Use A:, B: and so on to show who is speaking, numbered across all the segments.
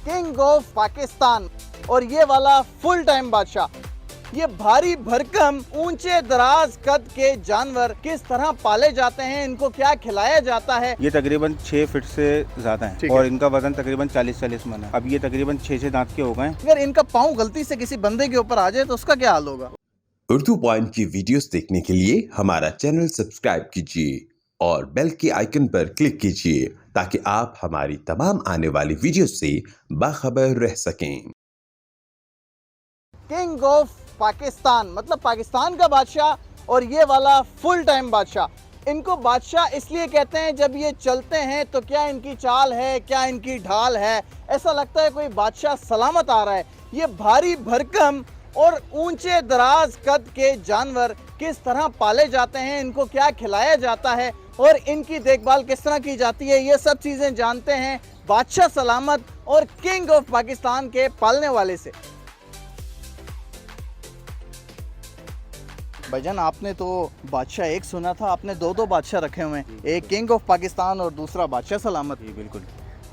A: King of Pakistan और ये वाला फुल टाइम बादशाह, ये भारी भरकम ऊंचे दराज कद के जानवर किस तरह पाले जाते हैं, इनको क्या खिलाया जाता है।
B: ये तकरीबन 6 फीट से ज्यादा है और इनका वजन तकरीबन 40-40 मन है। अब ये तकरीबन 6 दांत के हो गए।
A: अगर इनका पाँव गलती से किसी बंदे के ऊपर आ जाए तो उसका क्या हाल होगा।
C: उर्दू पॉइंट की वीडियोस देखने के लिए हमारा चैनल सब्सक्राइब कीजिए और बेल के आइकन पर क्लिक कीजिए ताकि आप हमारी तमाम आने वाली वीडियो से बाखबर रह सकें।
A: किंग ऑफ पाकिस्तान मतलब पाकिस्तान का बादशाह और ये वाला फुल टाइम बादशाह। इनको बादशाह इसलिए कहते हैं जब ये चलते हैं तो क्या इनकी चाल है, क्या इनकी ढाल है, ऐसा लगता है कोई बादशाह सलामत आ रहा है। ये भारी भरकम और ऊंचे दराज कद के जानवर किस तरह पाले जाते हैं, इनको क्या खिलाया जाता है और इनकी देखभाल किस तरह की जाती है, ये सब चीज़ें जानते हैं बादशाह सलामत और किंग ऑफ पाकिस्तान के पालने वाले से। भाईजान, आपने तो बादशाह एक सुना था, आपने दो बादशाह रखे हुए हैं, एक किंग ऑफ पाकिस्तान और दूसरा बादशाह सलामत।
B: जी बिल्कुल।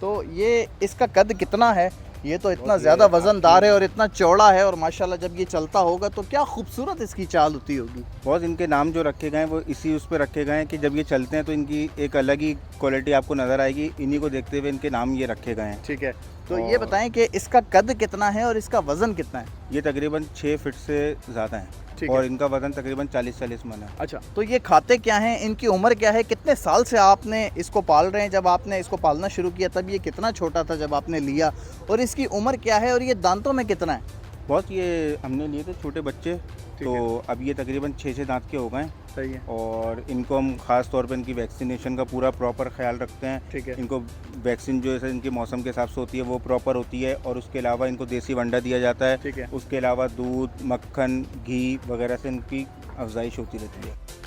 A: तो ये इसका कद कितना है? ये तो इतना ज़्यादा वजनदार है और इतना चौड़ा है और माशाल्लाह जब ये चलता होगा तो क्या खूबसूरत इसकी चाल होती होगी।
B: बहुत इनके नाम जो रखे गए हैं वो इसी उस पर रखे गए हैं कि जब ये चलते हैं तो इनकी एक अलग ही क्वालिटी आपको नज़र आएगी। इन्हीं को देखते हुए इनके नाम ये रखे गए हैं।
A: ठीक है, तो ये बताएं कि इसका कद कितना है और इसका वज़न कितना है।
B: ये तकरीबन 6 फीट से ज़्यादा है और इनका वजन तकरीबन 40-40 मन है।
A: अच्छा, तो ये खाते क्या हैं, इनकी उम्र क्या है, कितने साल से आपने इसको पाल रहे हैं? जब आपने इसको पालना शुरू किया तब ये कितना छोटा था जब आपने लिया, और इसकी उम्र क्या है और ये दांतों में कितना है?
B: बहुत ये हमने लिए थे छोटे बच्चे, तो अब ये तकरीबन 6 दांत के हो गए।
A: सही है।
B: और इनको हम ख़ास तौर पे इनकी वैक्सीनेशन का पूरा प्रॉपर ख्याल रखते हैं।
A: ठीक है।
B: इनको वैक्सीन जो है इनके मौसम के हिसाब से होती है वो प्रॉपर होती है और उसके अलावा इनको देसी वंडा दिया जाता है।
A: ठीक है।
B: उसके अलावा दूध, मक्खन, घी वगैरह से इनकी अफजाइश होती रहती है।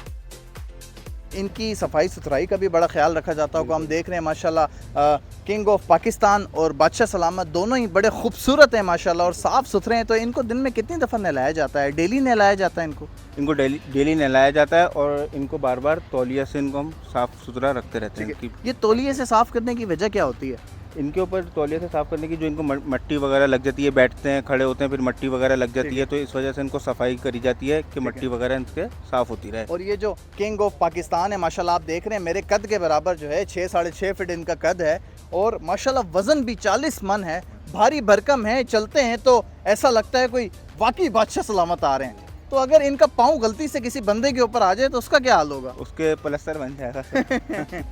A: इनकी सफाई सुथराई का भी बड़ा ख्याल रखा जाता होगा। हम देख रहे हैं माशाल्लाह किंग ऑफ पाकिस्तान और बादशाह सलामत दोनों ही बड़े खूबसूरत हैं माशाल्लाह और साफ़ सुथरे हैं। तो इनको दिन में कितनी दफ़ा नहलाया जाता है? डेली नहलाया जाता है इनको
B: डेली नहलाया जाता है और इनको बार बार तौलिया से इनको हम साफ़ सुथरा रखते रहते हैं।
A: ये तौलिए से साफ़ करने की वजह क्या होती है?
B: इनके ऊपर तौलिया से साफ़ करने की जो इनको मट्टी वगैरह लग जाती है, बैठते हैं, खड़े होते हैं, फिर मट्टी वगैरह लग जाती है, तो इस वजह से इनको सफाई करी जाती है कि मट्टी वगैरह इनके साफ़ होती रहे।
A: और ये जो किंग ऑफ पाकिस्तान है माशाल्लाह आप देख रहे हैं मेरे कद के बराबर जो है, 6-6.5 फीट इनका कद है और माशाल्लाह वज़न भी 40 मन है, भारी भरकम है, चलते हैं तो ऐसा लगता है कोई वाकई बादशाह सलामत आ रहे हैं। तो अगर इनका पाँव गलती से किसी बंदे के ऊपर आ जाए तो उसका क्या हाल होगा?
B: उसके प्लस्तर बन जाएगा।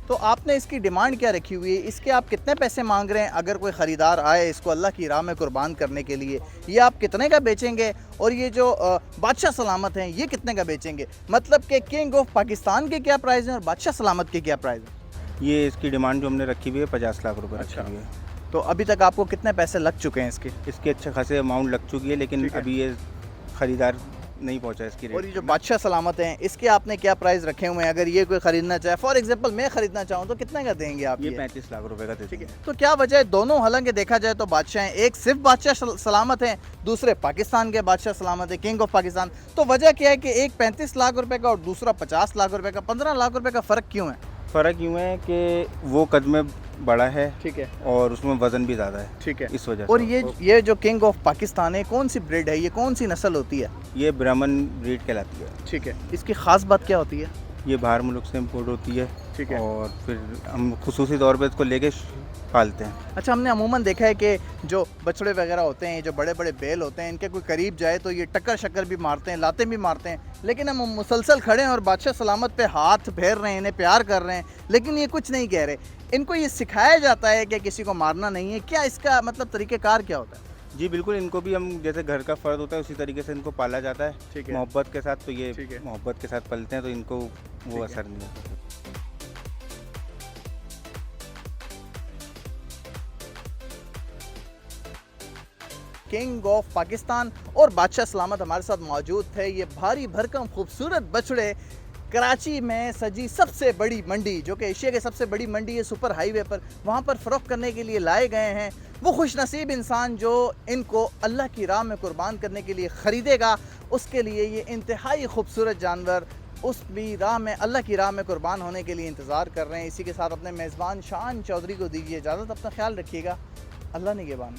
A: तो आपने इसकी डिमांड क्या रखी हुई है? इसके आप कितने पैसे मांग रहे हैं? अगर कोई ख़रीदार आए इसको अल्लाह की राह में कुर्बान करने के लिए, ये आप कितने का बेचेंगे? और ये जो बादशाह सलामत हैं ये कितने का बेचेंगे? मतलब कि किंग ऑफ पाकिस्तान के क्या प्राइस हैं और बादशाह सलामत के क्या प्राइस हैं?
B: ये इसकी डिमांड जो हमने रखी हुई है 50 लाख रुपए रखी हुई है।
A: तो अभी तक आपको कितने पैसे लग चुके हैं इसके?
B: इसके अच्छे खासे अमाउंट लग चुकी है, लेकिन अभी ये ख़रीदार नहीं पहुंचा इसकी रेट।
A: और ये जो बादशाह सलामत हैं इसके आपने क्या प्राइस रखे हुए हैं? अगर ये कोई ख़रीदना चाहे, फॉर एग्जांपल मैं ख़रीदना चाहूँ तो कितने का देंगे आप?
B: ये 35 लाख रुपए का देते
A: ठीक
B: हैं।
A: है। तो क्या वजह है? दोनों हालांकि देखा जाए तो बादशाह हैं, एक सिर्फ बादशाह सलामत हैं, दूसरे पाकिस्तान के बादशाह सलामत है, किंग ऑफ पाकिस्तान। तो वजह क्या है कि एक 35 लाख रुपए का और दूसरा 50 लाख रुपए का, 15 लाख रुपए का फ़र्क क्यों है?
B: फ़र्क यूँ है कि वो कद में बड़ा है,
A: ठीक है,
B: और उसमें वज़न भी ज़्यादा है,
A: ठीक है,
B: इस वजह
A: और
B: से।
A: ये जो किंग ऑफ पाकिस्तान है कौन सी ब्रीड है, ये कौन सी नस्ल होती है?
B: ये ब्राह्मण ब्रीड कहलाती है।
A: ठीक है। इसकी ख़ास बात क्या होती है?
B: ये बाहर मुल्क से इम्पोर्ट होती है।
A: ठीक है।
B: और फिर हम खुसूसी तौर पे इसको लेके पालते हैं।
A: अच्छा, हमने अमूमन देखा है कि जो बछड़े वगैरह होते हैं, जो बड़े बड़े बैल होते हैं, इनके कोई करीब जाए तो ये टक्कर शक्कर भी मारते हैं, लाते भी मारते हैं, लेकिन हम मुसलसल खड़े हैं और बादशाह सलामत पे हाथ फेर रहे हैं, इन्हें प्यार कर रहे हैं, लेकिन ये कुछ नहीं कह रहे। इनको ये सिखाया जाता है कि किसी को मारना नहीं है, क्या इसका मतलब तरीक़ेकार क्या होता है?
B: जी बिल्कुल, इनको भी हम जैसे घर का फ़र्द होता है उसी तरीके से इनको पाला जाता है।
A: ठीक है।
B: मोहब्बत के साथ, तो ये
A: ठीक है।
B: मोहब्बत के साथ पलते हैं तो इनको वो असर नहीं होता।
A: किंग ऑफ पाकिस्तान और बादशाह सलामत हमारे साथ मौजूद थे। ये भारी भरकम खूबसूरत बछड़े कराची में सजी सबसे बड़ी मंडी, जो कि एशिया की सबसे बड़ी मंडी है सुपर हाईवे पर, वहाँ पर फ़रोख्त करने के लिए लाए गए हैं। वो खुशनसीब इंसान जो इनको अल्लाह की राह में कुर्बान करने के लिए ख़रीदेगा, उसके लिए ये इंतहाई खूबसूरत जानवर उस भी राह में, अल्लाह की राह में कुर्बान होने के लिए इंतज़ार कर रहे हैं। इसी के साथ अपने मेज़बान शान चौधरी को दीजिए इजाज़त। अपना ख्याल रखिएगा। अल्लाह निगहबान।